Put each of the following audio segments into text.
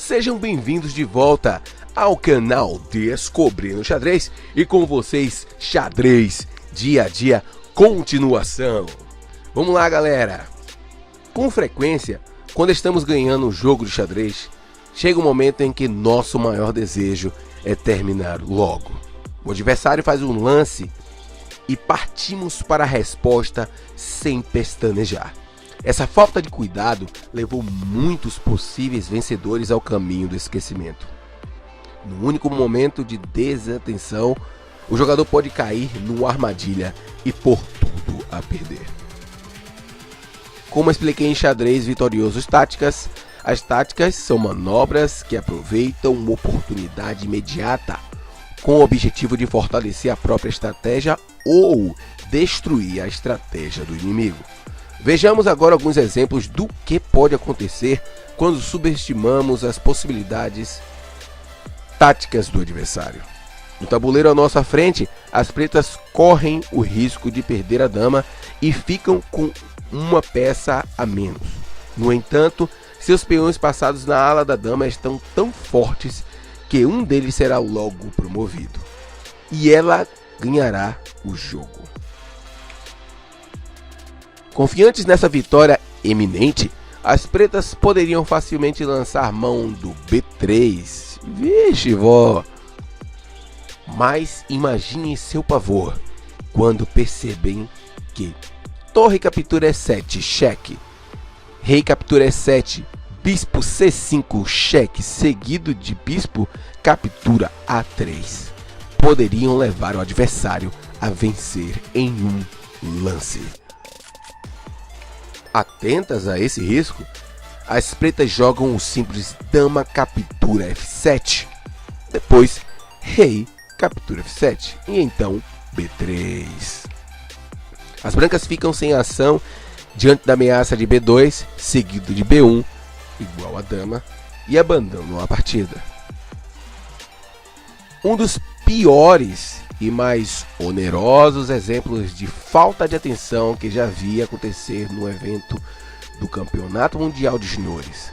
Sejam bem-vindos de volta ao canal Descobrindo Xadrez e com vocês, Xadrez Dia a Dia, continuação. Vamos lá, galera. Com frequência, quando estamos ganhando um jogo de xadrez, chega um momento em que nosso maior desejo é terminar logo. O adversário faz um lance e partimos para a resposta sem pestanejar. Essa falta de cuidado levou muitos possíveis vencedores ao caminho do esquecimento. No único momento de desatenção, o jogador pode cair numa armadilha e pôr tudo a perder. Como expliquei em Xadrez Vitoriosos Táticas, as táticas são manobras que aproveitam uma oportunidade imediata com o objetivo de fortalecer a própria estratégia ou destruir a estratégia do inimigo. Vejamos agora alguns exemplos do que pode acontecer quando subestimamos as possibilidades táticas do adversário. No tabuleiro à nossa frente, as pretas correm o risco de perder a dama e ficam com uma peça a menos. No entanto, seus peões passados na ala da dama estão tão fortes que um deles será logo promovido e ela ganhará o jogo. Confiantes nessa vitória eminente, as pretas poderiam facilmente lançar mão do B3. Vixe, vó! Mas imaginem seu pavor quando percebem que torre captura E7, cheque, rei captura E7, bispo C5, cheque, seguido de bispo captura A3. Poderiam levar o adversário a vencer em um lance. Atentas a esse risco, as pretas jogam o simples dama captura F7, depois rei captura F7 e então B3. As brancas ficam sem ação diante da ameaça de B2, seguido de B1, igual a dama, e abandonam a partida. Um dos piores e mais onerosos exemplos de falta de atenção que já vi acontecer no evento do Campeonato Mundial de Juniores.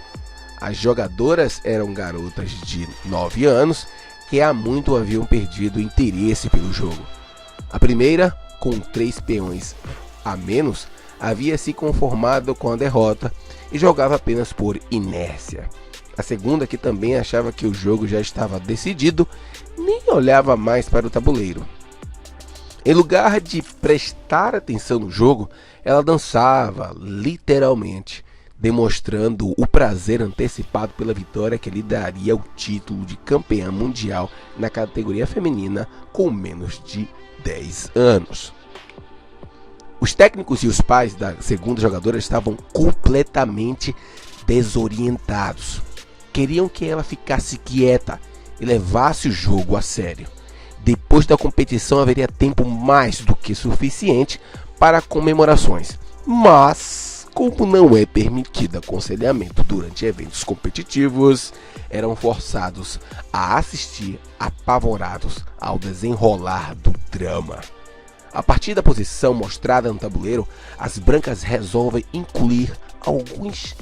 As jogadoras eram garotas de 9 anos que há muito haviam perdido interesse pelo jogo. A primeira, com 3 peões a menos, havia se conformado com a derrota e jogava apenas por inércia. A segunda, que também achava que o jogo já estava decidido, nem olhava mais para o tabuleiro. Em lugar de prestar atenção no jogo, ela dançava, literalmente, demonstrando o prazer antecipado pela vitória que lhe daria o título de campeã mundial na categoria feminina com menos de 10 anos. Os técnicos e os pais da segunda jogadora estavam completamente desorientados. Queriam que ela ficasse quieta e levasse o jogo a sério. Depois da competição haveria tempo mais do que suficiente para comemorações, mas como não é permitido aconselhamento durante eventos competitivos, eram forçados a assistir apavorados ao desenrolar do drama. A partir da posição mostrada no tabuleiro, as brancas resolvem incluir alguns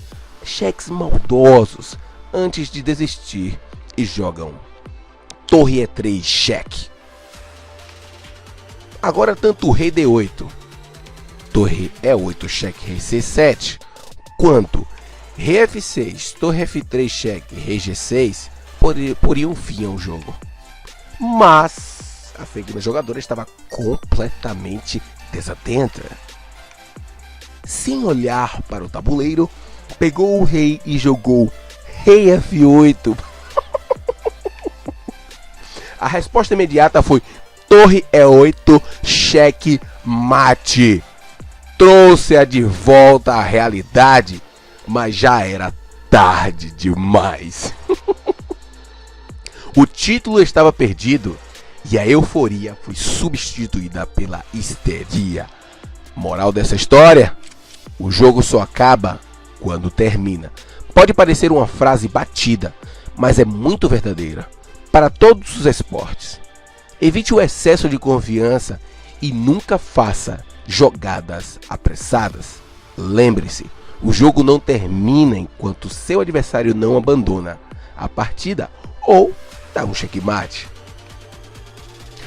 cheques maldosos antes de desistir e jogam torre E3, cheque. Agora tanto o rei D8, torre E8, cheque, rei C7, quanto rei F6, torre F3, cheque, rei G6 poriam fim ao jogo. Mas a segunda jogadora estava completamente desatenta. Sem olhar para o tabuleiro, pegou o rei e jogou rei F8. A resposta imediata foi torre E8, cheque, mate. Trouxe-a de volta à realidade, mas já era tarde demais. O título estava perdido e a euforia foi substituída pela histeria. Moral dessa história: o jogo só acaba quando termina. Pode parecer uma frase batida, mas é muito verdadeira para todos os esportes. Evite o excesso de confiança e nunca faça jogadas apressadas. Lembre-se, o jogo não termina enquanto seu adversário não abandona a partida ou dar um checkmate.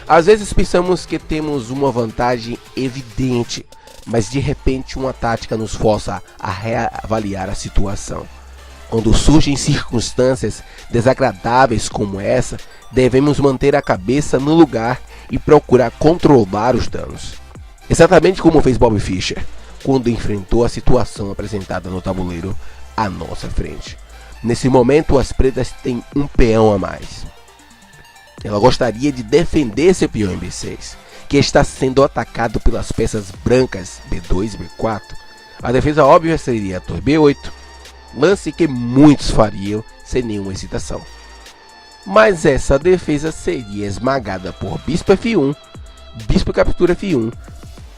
Às vezes pensamos que temos uma vantagem evidente, mas de repente uma tática nos força a reavaliar a situação. Quando surgem circunstâncias desagradáveis como essa, devemos manter a cabeça no lugar e procurar controlar os danos. Exatamente como fez Bobby Fischer, quando enfrentou a situação apresentada no tabuleiro à nossa frente. Nesse momento, as pretas têm um peão a mais. Ela gostaria de defender seu peão em B6, que está sendo atacado pelas peças brancas B2 e B4. A defesa óbvia seria a torre B8, lance que muitos fariam sem nenhuma hesitação. Mas essa defesa seria esmagada por bispo F1, bispo captura F1,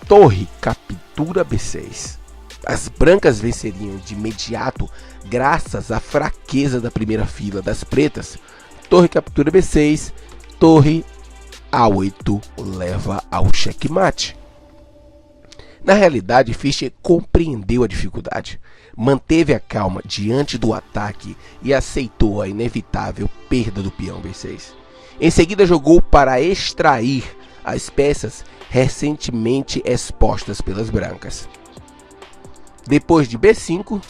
torre captura B6. As brancas venceriam de imediato graças à fraqueza da primeira fila das pretas. Torre captura B6, torre A8 leva ao checkmate. Na realidade, Fischer compreendeu a dificuldade, manteve a calma diante do ataque e aceitou a inevitável perda do peão B6. Em seguida, jogou para extrair as peças recentemente expostas pelas brancas. Depois de B5,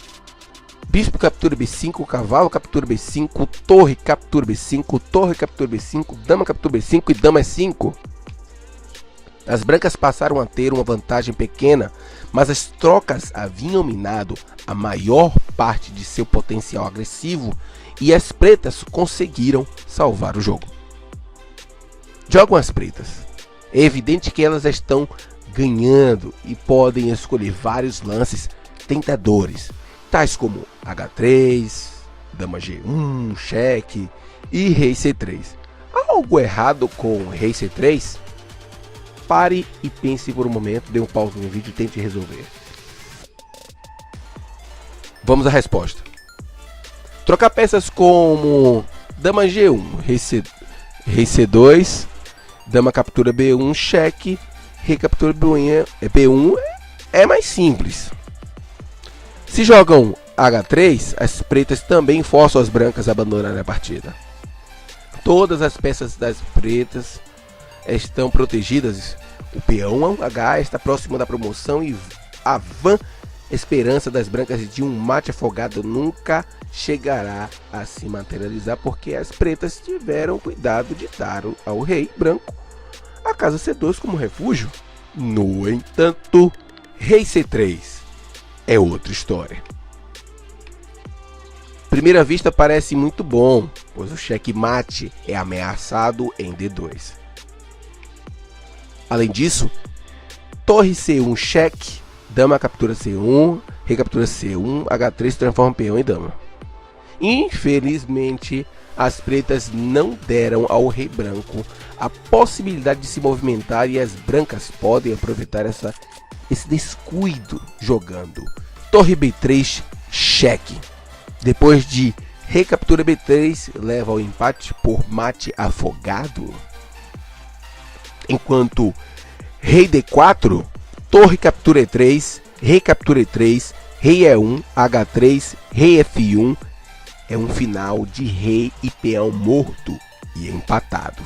bispo captura B5, cavalo captura B5, torre captura B5, torre captura B5, dama captura B5 e dama E5. As brancas passaram a ter uma vantagem pequena, mas as trocas haviam minado a maior parte de seu potencial agressivo e as pretas conseguiram salvar o jogo. Jogam as pretas. É evidente que elas estão ganhando e podem escolher vários lances tentadores, tais como H3, dama G1, cheque e rei C3. Há algo errado com rei C3? Pare e pense por um momento, dê um pause no vídeo e tente resolver. Vamos à resposta. Trocar peças como dama G1, rei C2, dama captura B1, cheque, rei captura B1 é mais simples. Se jogam H3, as pretas também forçam as brancas a abandonarem a partida. Todas as peças das pretas estão protegidas. O peão H está próximo da promoção e a vã esperança das brancas de um mate afogado nunca chegará a se materializar, porque as pretas tiveram cuidado de dar ao rei branco a casa C2 como refúgio. No entanto, rei C3 é outra história. Primeira vista parece muito bom, pois o checkmate é ameaçado em D2. Além disso, torre C1 cheque, dama captura C1, rei captura C1, H3 transforma peão em dama. Infelizmente, as pretas não deram ao rei branco a possibilidade de se movimentar e as brancas podem aproveitar esse descuido jogando torre B3 cheque. Depois de rei captura B3 leva ao empate por mate afogado. Enquanto rei D4, torre captura E3, rei captura E3, rei E1, H3, rei F1 é um final de rei e peão morto e empatado.